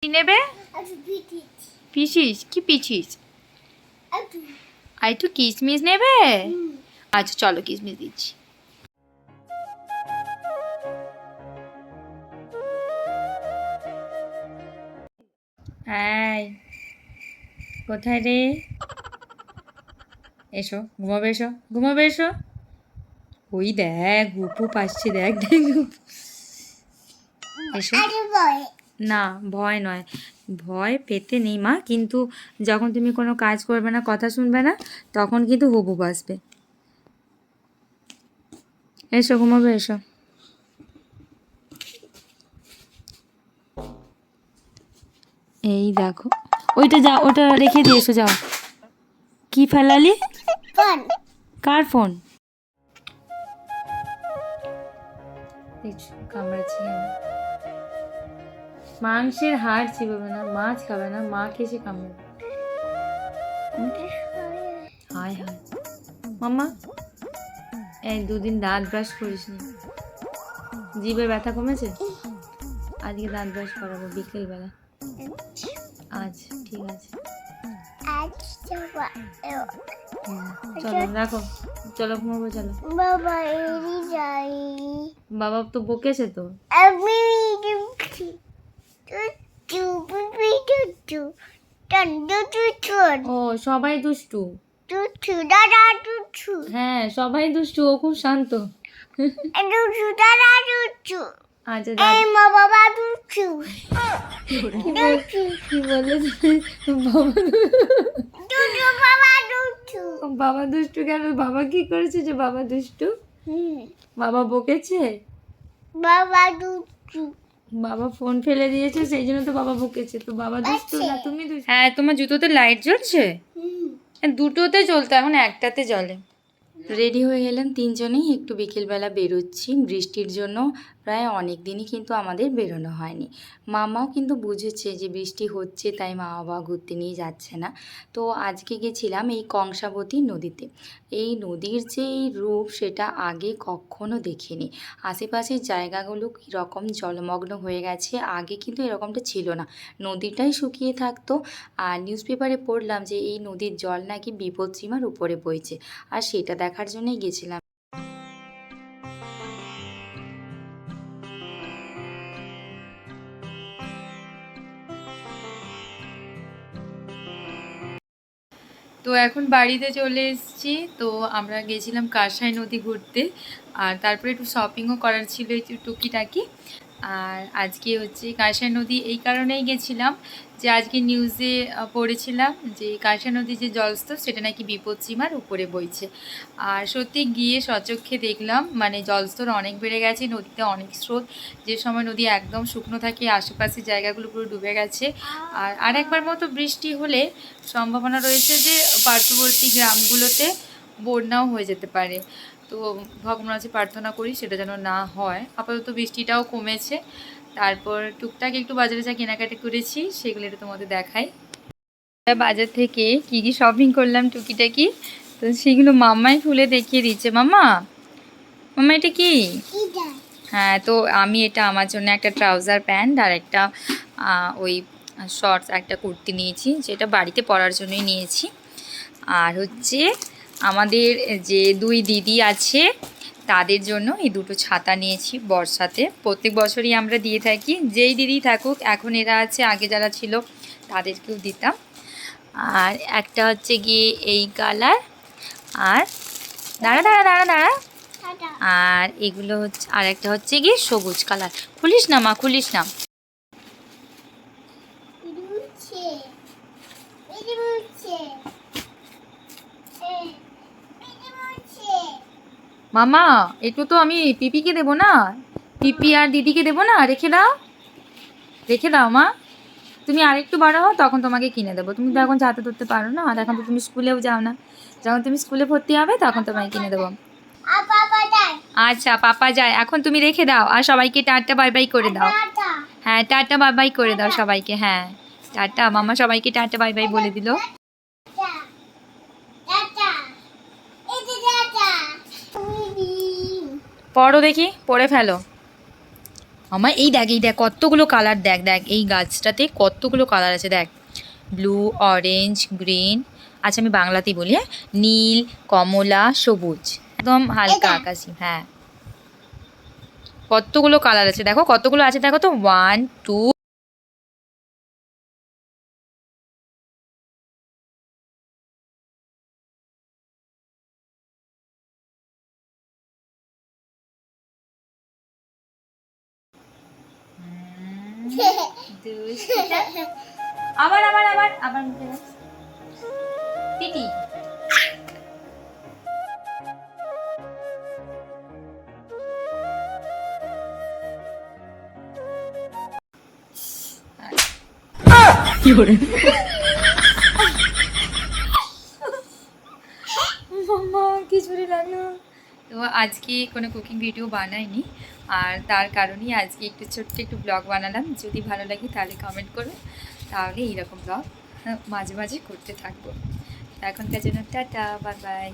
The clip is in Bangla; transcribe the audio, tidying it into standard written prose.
কি নেবে? পিছিস? কি পিছিস? আর একটু কিশমিশ নেবে? আচ্ছা চলো কিশমিশ দিচ্ছি। এই কোথায় রে? এসো ঘুমাবে, এসো ঘুমাবে, এসো। ওই দেখ গুপু পাচ্ছে, দেখ দেখ এসো। না ভয় নয়, ভয় পেতে নেই মা, কিন্তু যখন তুমি কোনো কাজ করবে না, কথা শুনবে না, তখন কিন্তু হুবু বাসবে। এসো ঘুমাবে, এসো। এই দেখো ওইটা, যাও ওটা রেখে দিয়ে এসো, যাও। কি ফেলালি? কার ফোন? কামড়াচ্ছি মাংসের হাড় চিবাবে না, মাছ খাবে না, মা খেয়েছে কামড়াবে। হায় হায় মাম্মা, এই দুদিন দাঁত ব্রাশ করিস নি, জিভে ব্যথা কমেছে? আজকে দাঁত ব্রাশ করাবো বিকেলবেলা। আচ্ছা ঠিক আছে, চলো রাখো, চলো ঘুমাবো, চলো। বাবা তো বকেছে তো। ও সবাই দুষ্টু, হ্যাঁ সবাই দুষ্টু, ও খুব শান্ত। আচ্ছা কি বলে বাবা দুষ্টু কেন? বাবা কি করেছে যে বাবা দুষ্টু? বাবা বকেছে? বাবা ফোন ফেলে দিয়েছে, সেই জন্য তো বাবা বকেছে। তো বাবা দুষ্টু না তুমি দুষ্টু। হ্যাঁ তোমার জুতোতে লাইট জ্বলছে? দুটোতে জ্বলতো, এখন একটাতে জ্বলে। রেডি হয়ে গেলাম তিনজনেই, একটু বিকেলবেলা বেরোচ্ছি বৃষ্টির জন্য। প্রায় অনেক দিনই কিন্তু আমাদের বেরোনো হয়নি। মামাও কিন্তু বুঝেছে যে বৃষ্টি হচ্ছে, তাই মা বাবা ঘুরতে নিয়ে যাচ্ছে না। তো আজকে গেছিলাম এই কংসাবতী নদীতে। এই নদীর যে এই রূপ সেটা আগে কখনো দেখিনি। আশেপাশের জায়গাগুলো কীরকম জলমগ্ন হয়ে গেছে, আগে কিন্তু এরকমটা ছিল না, নদীটাই শুকিয়ে থাকতো। আর নিউজ পেপারে পড়লাম যে এই নদীর জল নাকি বিপদসীমার উপরে বইছে, আর সেটা দেখার জন্যই গেছিলাম। তো এখন বাড়িতে চলে এসেছি। তো আমরা গেছিলাম কাঁসাই নদী ঘুরতে, আর তারপরে একটু শপিংও করার ছিল একটু টুকিটাকি। আর আজকে হচ্ছে কাঁসাই নদী এই কারণেই গেছিলাম যে আজকে নিউজে পড়েছিলাম যে কাঁসাই নদীর যে জলস্তর সেটা নাকি বিপদসীমার উপরে বইছে। আর সত্যি গিয়ে সচক্ষে দেখলাম, মানে জলস্তর অনেক বেড়ে গেছে, নদীতে অনেক স্রোত। যে সময় নদী একদম শুকনো থাকে, আশেপাশের জায়গাগুলো পুরো ডুবে গেছে। আর আরেকবার মতো বৃষ্টি হলে সম্ভাবনা রয়েছে যে পার্শ্ববর্তী গ্রামগুলোতে বন্যাও হয়ে যেতে পারে। তো ভগবানের কাছে প্রার্থনা করি সেটা যেন না হয়। আপাতত বৃষ্টিটাও কমেছে। তারপর টুকটাক একটু বাজারে যা কেনাকাটা করেছি সেগুলো একটু তোমাদের দেখাই। বাজার থেকে কি কি শপিং করলাম টুকিটাকি, তো সেগুলো মাম্মাই খুলে দেখিয়ে দিচ্ছে। মাম্মা, মাম্মা এটা কি? হ্যাঁ, তো আমি এটা আমার জন্য একটা ট্রাউজার প্যান্ট আর একটা ওই শর্টস, একটা কুর্তি নিয়েছি, যেটা বাড়িতে পরার জন্যই নিয়েছি। আর হচ্ছে আমাদের যে দুই দিদি আছে তাদের জন্য এই দুটো ছাতা নিয়েছি বর্ষাতে। প্রত্যেক বছরই আমরা দিয়ে থাকি, যেই দিদি থাকুক, এখন এরা আছে, আগে যারা ছিল তাদেরকেও দিতাম। আর একটা হচ্ছে গিয়ে এই কালার, আর দাঁড়া দাঁড়া দাঁড়া দাঁড়া, আর এগুলো হচ্ছে, আর একটা হচ্ছে গিয়ে সবুজ কালার। খুলিস না মা, খুলিস না। মামা একটু তো আমি পিপিকে দেবো না, পিপি আর দিদিকে দেবো না, রেখে দাও, রেখে দাও মা। তুমি আরেকটু বড় হও তখন তোমাকে কিনে দেবো, তুমি তো এখন ছাতা ধরতে পারো না, আর এখন তো তুমি স্কুলেও যাও না। যখন তুমি স্কুলে ভর্তি হবে তখন তোমাকে কিনে দেবো। আচ্ছা পাপা যায়, এখন তুমি রেখে দাও আর সবাইকে টাটা বাই বাই করে দাও। হ্যাঁ টাটা বাই বাই করে দাও সবাইকে। হ্যাঁ টাটা, মামা সবাইকে টাটা বাই বাই বলে দিল। পড়ো দেখি, পড়ে ফেলো। আমার এই দেখ কতগুলো কালার, দেখ দেখ এই গাছটাতে কতগুলো কালার আছে দেখ, ব্লু, অরেঞ্জ, গ্রিন, আচ্ছা আমি বাংলাতেই বলি, হ্যাঁ, নীল, কমলা, সবুজ, একদম হালকা আকাশি। হ্যাঁ, কতগুলো কালার আছে দেখো, কতগুলো আছে দেখো তো, 1 2। আবার আবার আবার আবার মুখে দাও। টিটি কি করে মাম্মা কি চুরি লাগলো। তো আজকে কোনো কুকিং ভিডিও বানাইনি, আর তার কারণেই আজকে একটু ছোট্ট একটু ব্লগ বানালাম। যদি ভালো লাগে তাহলে কমেন্ট করো, তাহলে এইরকম ব্লগ মাঝে মাঝে করতে থাকবো। এখনকার জন্য টাটা, বাই বাই।